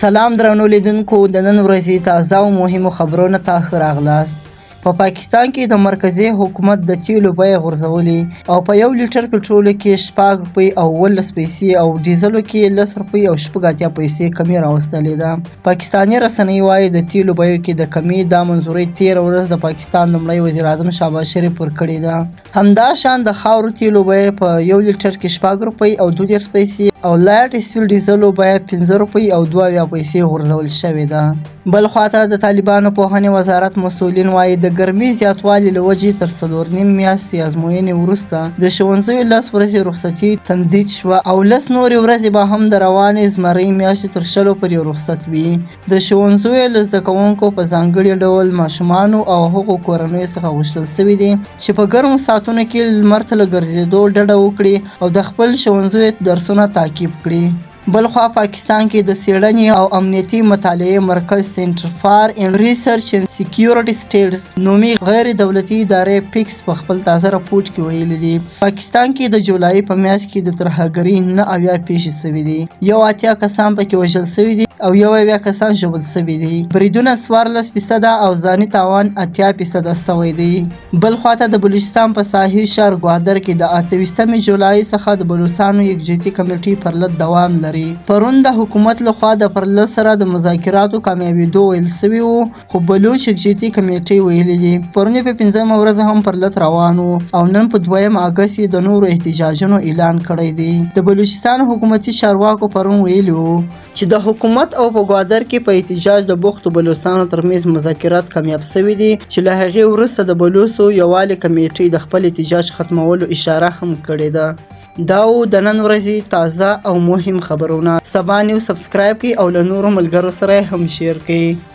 سلام درنو لیدونکو، د نن ورځې تازه او مهمو خبرونو ته ښه راغلاست. په پاکستان کې د مرکزي حکومت د تیلو بیې غورځولې او په 1 لیټر پټرولو کې 6 روپۍ او 18 پیسې او ډیزلو کې 10 روپۍ او 80 پیسې کمې راوستلې ده. پاکستاني رسنۍ وایي د تیلو بیو کې د کمې دا منظوري 13 ورځ د پاکستان لومړی وزیر اعظم شهباز شریف ورکړې ده. همداشان د خاورو تیلو بیه په 1 لیټر کې 6 روپۍ او 12 پیسې او لایټ سویل ډیزلو بیه 15 روپۍ او 22 پیسې غورځول شوې ده. بل خواته د طالبانو پوهنې وزارت مسؤلین وایي د ګرمۍ زیاتوالي له وجې تر 4.5 میاشتې ازموینې وروسته د ښوونځیو 10 ورځې رخصتي تمدید شوه او 10 نورې ورځې به هم د روانې زمرۍ میاشتې تر 10 پورې رخصت وي. د ښوونځیو له زده کوونکو په ځانګړي ډول ماشومانو او هغو کورنیو څخه غوښتل شوي دي چې په ګرمو ساعتونو کې لمر ته له ګرځېدو ډډه وکړي او د خپل ښوونځیو درسونه تعقیب کړي. بلخوا پاکستان کې د څېړنې او امنیتي مطالعې مرکز سینټر فار ریسرچ اینډ سکیورټي سټډیز نومي غیر دولتي ادارې پیکس په خپل تازه راپورټ کې ویلي دي پاکستان کې د جولای په میاشت کې د ترهګرۍ 9 پیښې شوي دي. 81 کسان پکې وژل شوي دي او 21 کسان ژوبل شوي دي. بریدونه 14% او ځاني تاوان 80% شوی دی. بل خواته د بلوچستان په ساحلي شهر ګوادر کې د 28 جولای څخه د بلوچستان یکجهتي کمیټې پرلط دوام لري. پرون د حکومت لخوا د پرلط سره د مذاکراتو کامیابېدو ویل شوي وو، خو بلوچ یکجهتي کمیټې ویلي دي پرون په 5مه ورځ هم پرلط روان وو او نن په 2 اګست د نورو احتجاجونو اعلان کړی دی. د بلوچستان حکومتي چارواکو پرون ویلي وو چې د حکومت او په ګوادر کې په احتجاج د بوختو بلوچستانو ترمنځ مذاکرات کامیاب شوي دي چې له هغې وروسته د بلوچو یووالي کمیټې د خپل احتجاج ختمولو اشاره هم کړې ده. دا و د نن ورځې تازه او مهم خبرونه. سبا نیوز سبسکرایب کړئ او له نورو ملګرو سره هم شیر کړئ.